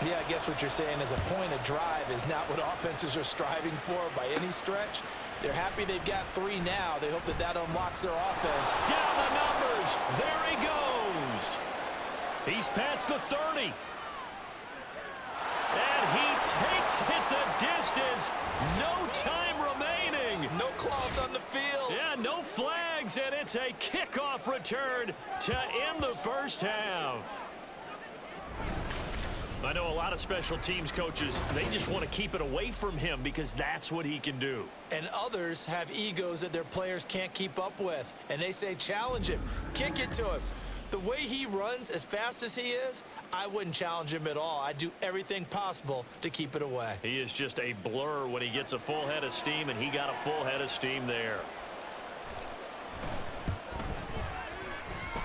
Yeah, I guess what you're saying is a point of drive is not what offenses are striving for by any stretch. They're happy they've got 3 now. They hope that that unlocks their offense. Down the numbers. There he goes. He's past the 30. And he takes it the distance. No time remaining. No cloth on the field. Yeah, no flags, and it's a kickoff return to end the first half. I know a lot of special teams coaches, they just want to keep it away from him because that's what he can do. And others have egos that their players can't keep up with. And they say, challenge him, kick it to him. The way he runs as fast as he is, I wouldn't challenge him at all. I'd do everything possible to keep it away. He is just a blur when he gets a full head of steam, and he got a full head of steam there.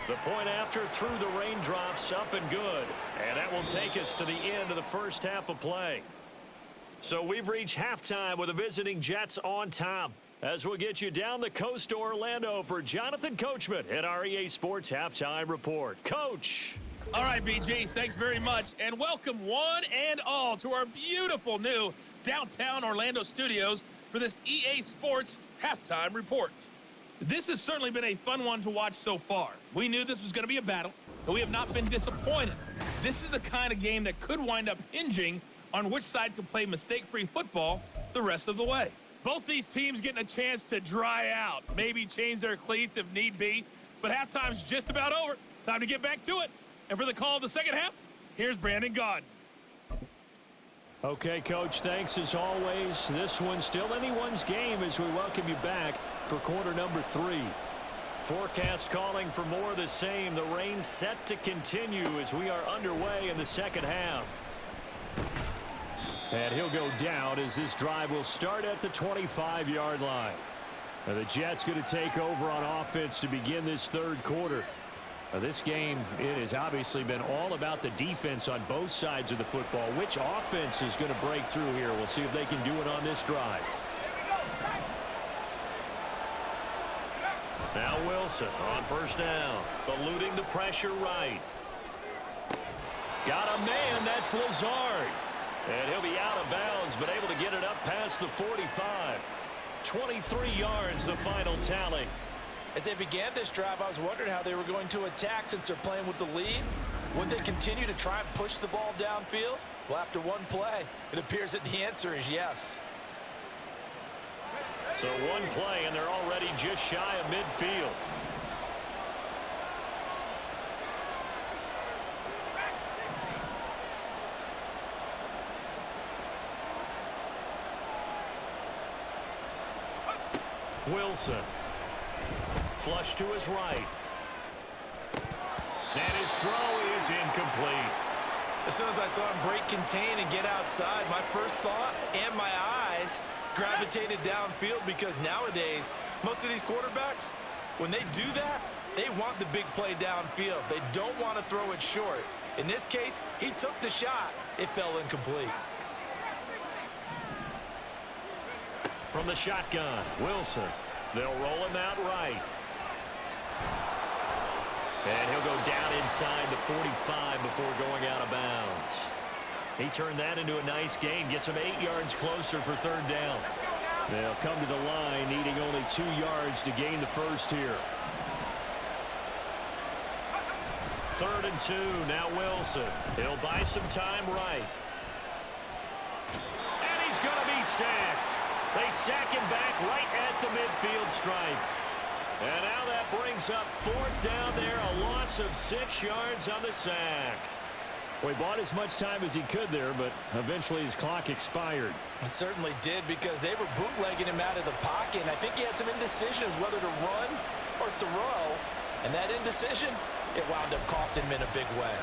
The point after through the raindrops, up and good. And that will take us to the end of the first half of play. So we've reached halftime with the visiting Jets on top. As we'll get you down the coast to Orlando for Jonathan Coachman at our EA Sports Halftime Report. Coach. All right, BG, thanks very much. And welcome one and all to our beautiful new downtown Orlando studios for this EA Sports Halftime Report. This has certainly been a fun one to watch so far. We knew this was going to be a battle, but we have not been disappointed. This is the kind of game that could wind up hinging on which side can play mistake-free football the rest of the way. Both these teams getting a chance to dry out, maybe change their cleats if need be, but halftime's just about over. Time to get back to it. And for the call of the second half, here's Brandon Gaudin. Okay, Coach, thanks as always. This one's still anyone's game as we welcome you back for quarter number 3. Forecast calling for more of the same. The rain set to continue as we are underway in the second half. And he'll go down as this drive will start at the 25-yard line. Now the Jets going to take over on offense to begin this third quarter. Now this game, it has obviously been all about the defense on both sides of the football. Which offense is going to break through here? We'll see if they can do it on this drive. Now Wilson on first down, eluding the pressure right. Got a man, that's Lazard. And he'll be out of bounds, but able to get it up past the 45. 23 yards, the final tally. As they began this drive, I was wondering how they were going to attack since they're playing with the lead. Would they continue to try and push the ball downfield? Well, after one play, it appears that the answer is yes. So one play, and they're already just shy of midfield. Wilson. Flush to his right. And his throw is incomplete. As soon as I saw him break contain and get outside, my first thought and my eyes gravitated downfield because nowadays, most of these quarterbacks, when they do that, they want the big play downfield. They don't want to throw it short. In this case, he took the shot. It fell incomplete. From the shotgun, Wilson. They'll roll him out right. And he'll go down inside the 45 before going out of bounds. He turned that into a nice gain, gets him 8 yards closer for third down. They'll come to the line, needing only 2 yards to gain the first here. 3rd and 2, now Wilson. He'll buy some time right. And he's going to be sacked. They sack him back right at the midfield stripe. And now that brings up 4th down there, a loss of 6 yards on the sack. Well, he bought as much time as he could there, but eventually his clock expired. It certainly did because they were bootlegging him out of the pocket. And I think he had some indecision as whether to run or throw. And that indecision, it wound up costing him in a big way.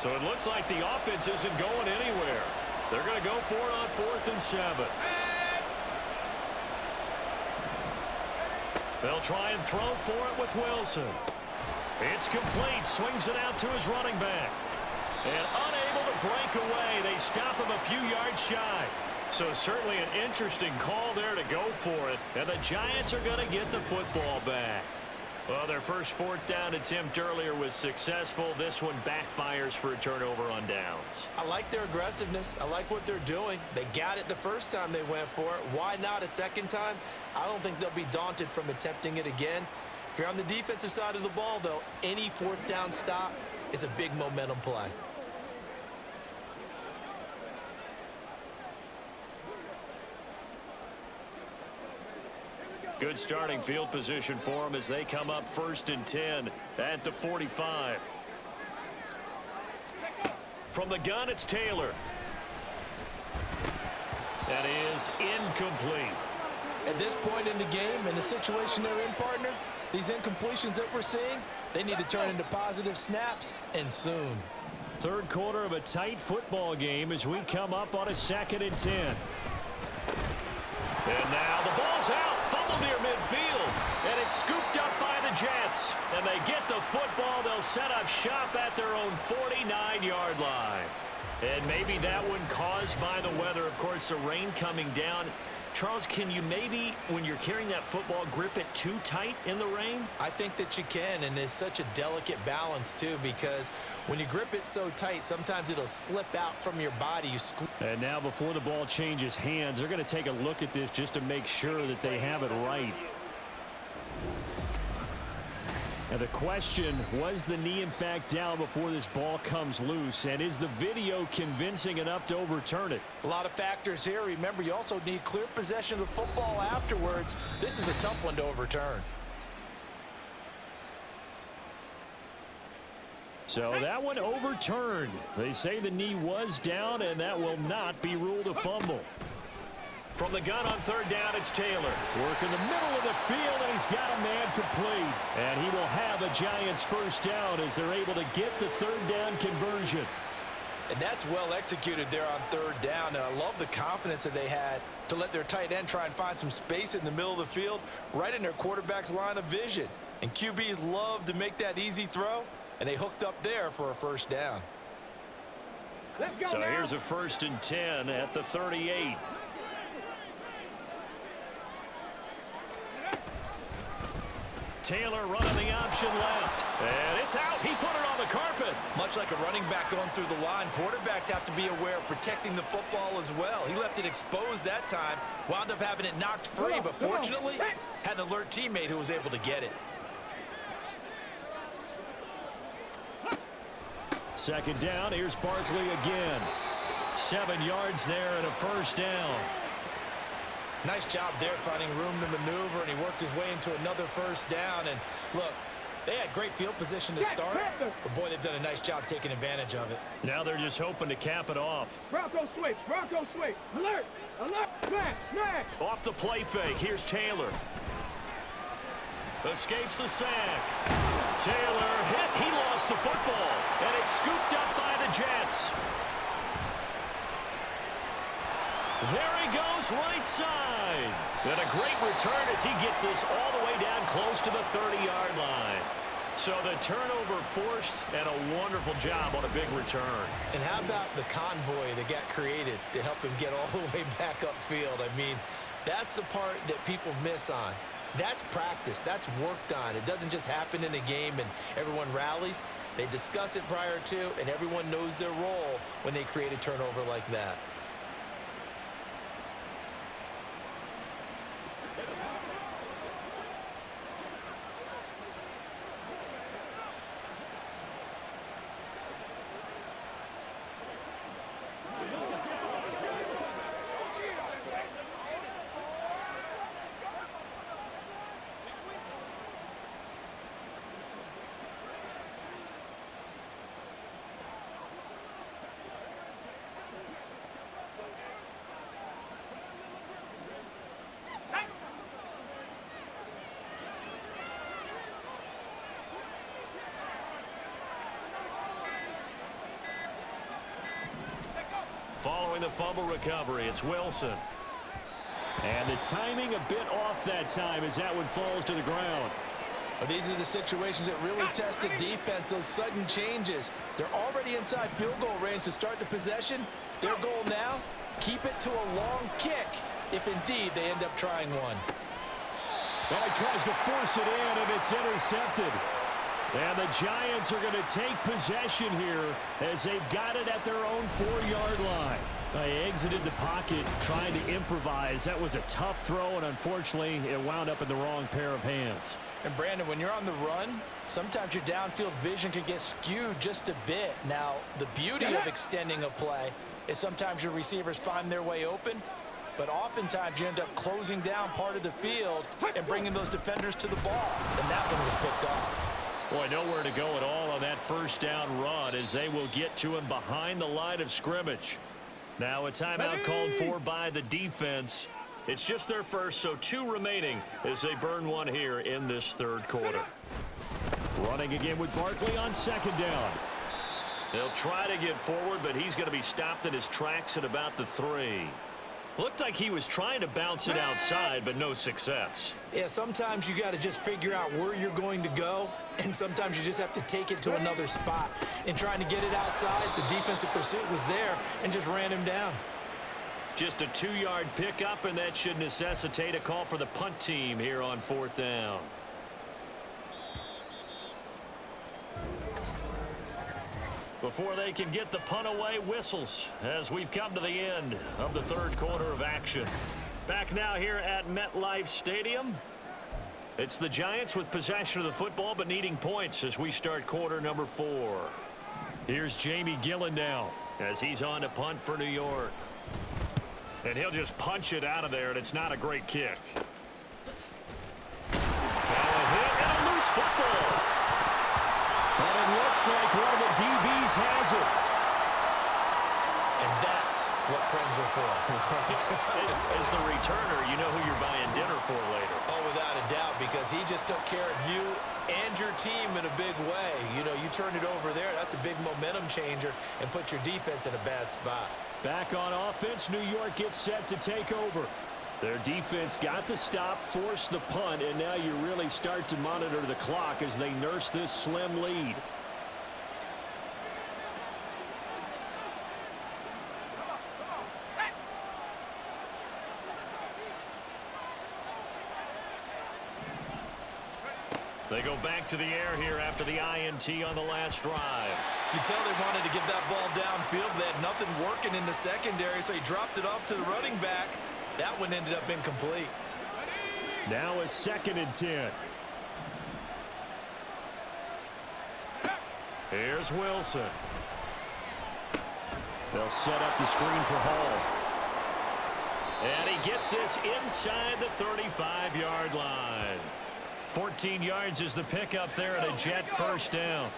So it looks like the offense isn't going anywhere. They're going to go for it on 4th and 7. They'll try and throw for it with Wilson. It's complete. Swings it out to his running back. And unable to break away. They stop him a few yards shy. So certainly an interesting call there to go for it. And the Giants are going to get the football back. Well, their first fourth down attempt earlier was successful. This one backfires for a turnover on downs. I like their aggressiveness. I like what they're doing. They got it the first time they went for it. Why not a second time? I don't think they'll be daunted from attempting it again. If you're on the defensive side of the ball, though, any fourth down stop is a big momentum play. Good starting field position for them as they come up 1st and 10 at the 45. From the gun, it's Taylor. That is incomplete. At this point in the game, in the situation they're in, partner, these incompletions that we're seeing, they need to turn into positive snaps, and soon. Third quarter of a tight football game as we come up on a 2nd and 10. And now the ball's out. Fumble near midfield. And it's scooped up by the Jets. And they get the football. They'll set up shop at their own 49-yard line. And maybe that one caused by the weather. Of course, the rain coming down. Charles, can you maybe, when you're carrying that football, grip it too tight in the rain? I think that you can, and it's such a delicate balance, too, because when you grip it so tight, sometimes it'll slip out from your body. And now before the ball changes hands, they're going to take a look at this just to make sure that they have it right. And the question, was the knee in fact down before this ball comes loose? And is the video convincing enough to overturn it? A lot of factors here. Remember, you also need clear possession of the football afterwards. This is a tough one to overturn. So that one overturned. They say the knee was down, and that will not be ruled a fumble. From the gun on 3rd down, it's Taylor. Working the middle of the field, and he's got a man complete. And he will have a Giants first down as they're able to get the 3rd down conversion. And that's well executed there on 3rd down. And I love the confidence that they had to let their tight end try and find some space in the middle of the field, right in their quarterback's line of vision. And QBs love to make that easy throw, and they hooked up there for a first down. So here's a 1st and 10 at the 38. Taylor running the option left. And it's out. He put it on the carpet. Much like a running back going through the line, quarterbacks have to be aware of protecting the football as well. He left it exposed that time, wound up having it knocked free, but fortunately had an alert teammate who was able to get it. 2nd down. Here's Barkley again. 7 yards there and a first down. Nice job there finding room to maneuver, and he worked his way into another first down. And look, they had great field position to start, but boy, they've done a nice job taking advantage of it. Now they're just hoping to cap it off. Bronco switch, alert, alert, smash. Off the play fake, here's Taylor. Escapes the sack. Taylor hit, he lost the football, and it's scooped up by the Jets. There he goes, right side. And a great return as he gets this all the way down close to the 30-yard line. So the turnover forced, and a wonderful job on a big return. And how about the convoy that got created to help him get all the way back upfield? I mean, that's the part that people miss on. That's practice. That's worked on. It doesn't just happen in a game and everyone rallies. They discuss it prior to, and everyone knows their role when they create a turnover like that. Following the fumble recovery, it's Wilson. And the timing a bit off that time as that one falls to the ground. Well, these are the situations that really test the defense, those sudden changes. They're already inside field goal range to start the possession. Their goal now, keep it to a long kick, if indeed they end up trying one. And he tries to force it in, and it's intercepted. And the Giants are going to take possession here as they've got it at their own 4-yard line. They exited the pocket trying to improvise. That was a tough throw, and unfortunately, it wound up in the wrong pair of hands. And Brandon, when you're on the run, sometimes your downfield vision can get skewed just a bit. Now, the beauty of extending a play is sometimes your receivers find their way open, but oftentimes you end up closing down part of the field and bringing those defenders to the ball. And that one was picked off. Boy, nowhere to go at all on that first down run as they will get to him behind the line of scrimmage. Now a timeout called for by the defense. It's just their first, so 2 remaining as they burn one here in this third quarter. Running again with Barkley on second down. They'll try to get forward, but he's going to be stopped in his tracks at about the 3. Looked like he was trying to bounce it outside, but no success. Yeah, sometimes you got to just figure out where you're going to go, and sometimes you just have to take it to another spot. And trying to get it outside, the defensive pursuit was there and just ran him down. Just a 2-yard pickup, and that should necessitate a call for the punt team here on 4th down. Before they can get the punt away, whistles as we've come to the end of the third quarter of action. Back now here at MetLife Stadium. It's the Giants with possession of the football but needing points as we start quarter number 4. Here's Jamie Gillen now as he's on to punt for New York. And he'll just punch it out of there, and it's not a great kick. Now a hit and a loose football. And it looks like one of the DBs has it. And that's what friends are for. As the returner, you know who you're buying dinner for later. Oh, without a doubt, because he just took care of you and your team in a big way. You know, you turn it over there, that's a big momentum changer and put your defense in a bad spot. Back on offense, New York gets set to take over. Their defense got the stop, forced the punt, and now you really start to monitor the clock as they nurse this slim lead. They go back to the air here after the INT on the last drive. You tell they wanted to get that ball downfield. They had nothing working in the secondary, so he dropped it off to the running back. That one ended up incomplete. Now a 2nd and 10. Here's Wilson. They'll set up the screen for Hall. And he gets this inside the 35-yard line. 14 yards is the pickup there at a Jet first down.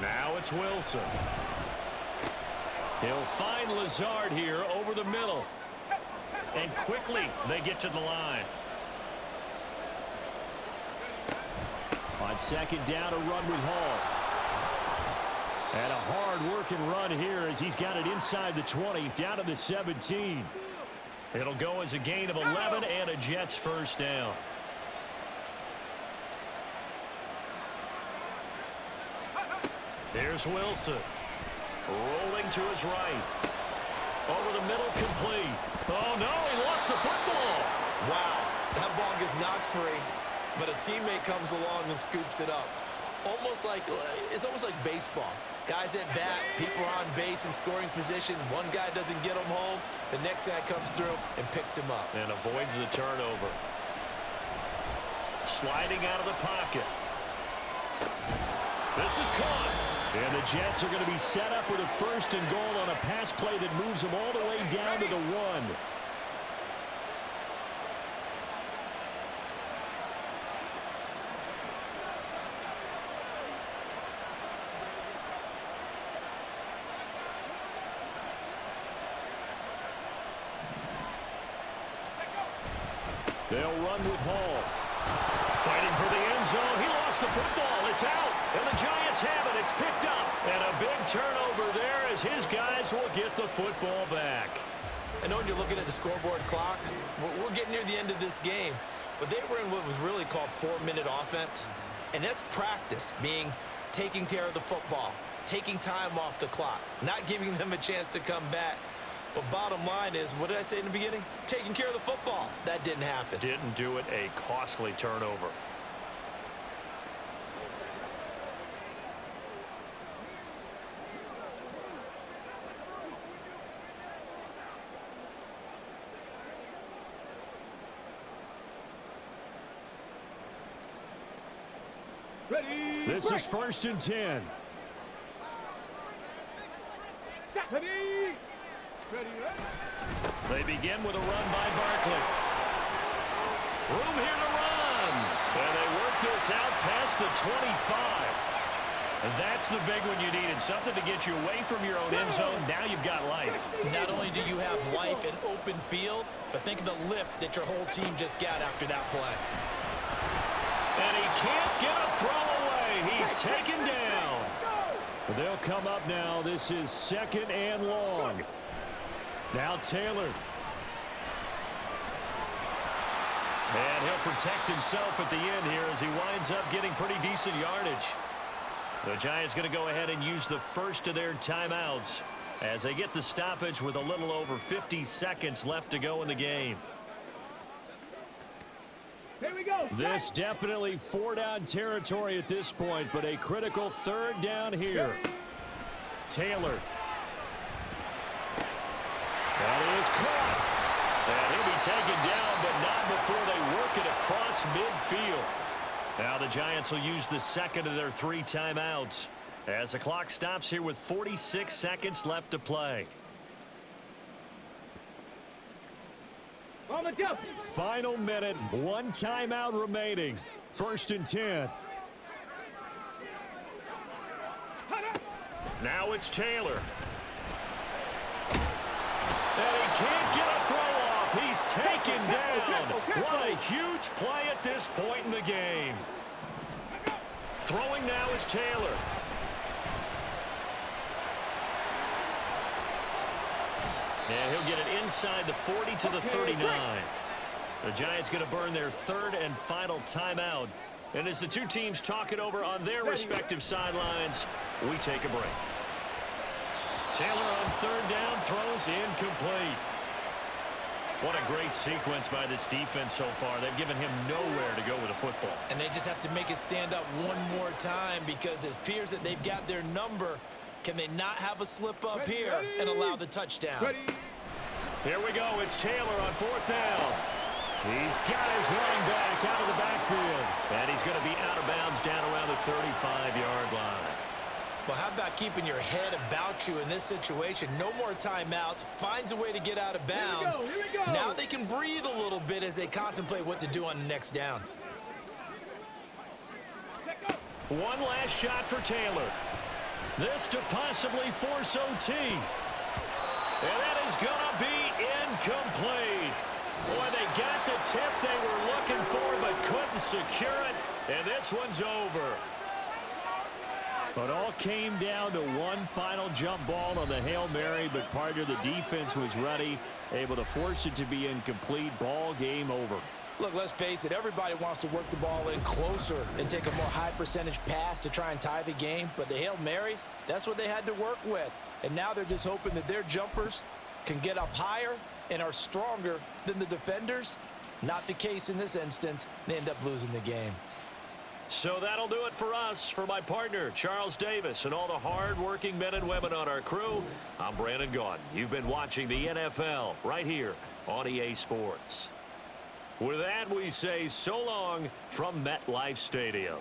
Now it's Wilson. He'll find Lazard here over the middle. And quickly they get to the line. On second down, a run with Hall. And a hard-working run here as he's got it inside the 20, down to the 17. It'll go as a gain of 11 and a Jets first down. Here's Wilson. Rolling to his right. Over the middle, complete. Oh, no, he lost the football. Wow, that ball gets knocked free, but a teammate comes along and scoops it up. It's almost like baseball. Guys at bat, people are on base in scoring position. One guy doesn't get him home. The next guy comes through and picks him up. And avoids the turnover. Sliding out of the pocket. This is caught. And the Jets are going to be set up with a 1st and goal on a pass play that moves them all the way down to the 1. They'll run with Hall. Fighting for the end zone. He lost the football. It's out. And the Giants have it. It's picked up. And a big turnover there as his guys will get the football back. I know when you're looking at the scoreboard clock, we're getting near the end of this game. But they were in what was really called 4-minute offense. And that's practice, meaning taking care of the football, taking time off the clock, not giving them a chance to come back. But bottom line is, what did I say in the beginning? Taking care of the football. That didn't happen. Didn't do it. A costly turnover. Ready. This is 1st and 10. Ready. Ready. They begin with a run by Barkley. Room here to run. And they work this out past the 25. And that's the big one you needed. Something to get you away from your own end zone. Now you've got life. Not only do you have life and open field, but think of the lift that your whole team just got after that play. And he can't get a throw away. He's taken down. They'll come up now. This is 2nd and long. Now Taylor. And he'll protect himself at the end here as he winds up getting pretty decent yardage. The Giants going to go ahead and use the first of their timeouts as they get the stoppage with a little over 50 seconds left to go in the game. Here we go. This definitely 4-down territory at this point, but a critical 3rd down here. Taylor. That is caught. And he'll be taken down, but not before they work it across midfield. Now the Giants will use the second of their 3 timeouts as the clock stops here with 46 seconds left to play. On the jump. Final minute, 1 timeout remaining. 1st and 10. Now it's Taylor. And he can't get a throw off. He's taken down. What a huge play at this point in the game. Throwing now is Taylor. And he'll get it inside the 40 to the 39. The Giants going to burn their 3rd and final timeout. And as the two teams talk it over on their respective sidelines, we take a break. Taylor on 3rd down, throws incomplete. What a great sequence by this defense so far. They've given him nowhere to go with the football. And they just have to make it stand up one more time because it appears that they've got their number. Can they not have a slip up here and allow the touchdown? Ready. Here we go. It's Taylor on 4th down. He's got his running back out of the backfield. And he's going to be out of bounds down around the 35-yard line. Well, how about keeping your head about you in this situation? No more timeouts. Finds a way to get out of bounds. Here we go. Now they can breathe a little bit as they contemplate what to do on the next down. One last shot for Taylor. This to possibly force OT. And that is going to be incomplete. Boy, they got the tip they were looking for but couldn't secure it. And this one's over. But all came down to one final jump ball on the Hail Mary, but partner, the defense was ready, able to force it to be incomplete. Ball game over. Look, let's face it, everybody wants to work the ball in closer and take a more high percentage pass to try and tie the game. But the Hail Mary, that's what they had to work with. And now they're just hoping that their jumpers can get up higher and are stronger than the defenders. Not the case in this instance. They end up losing the game. So that'll do it for us. For my partner, Charles Davis, and all the hard-working men and women on our crew, I'm Brandon Gaudin. You've been watching the NFL right here on EA Sports. With that, we say so long from MetLife Stadium.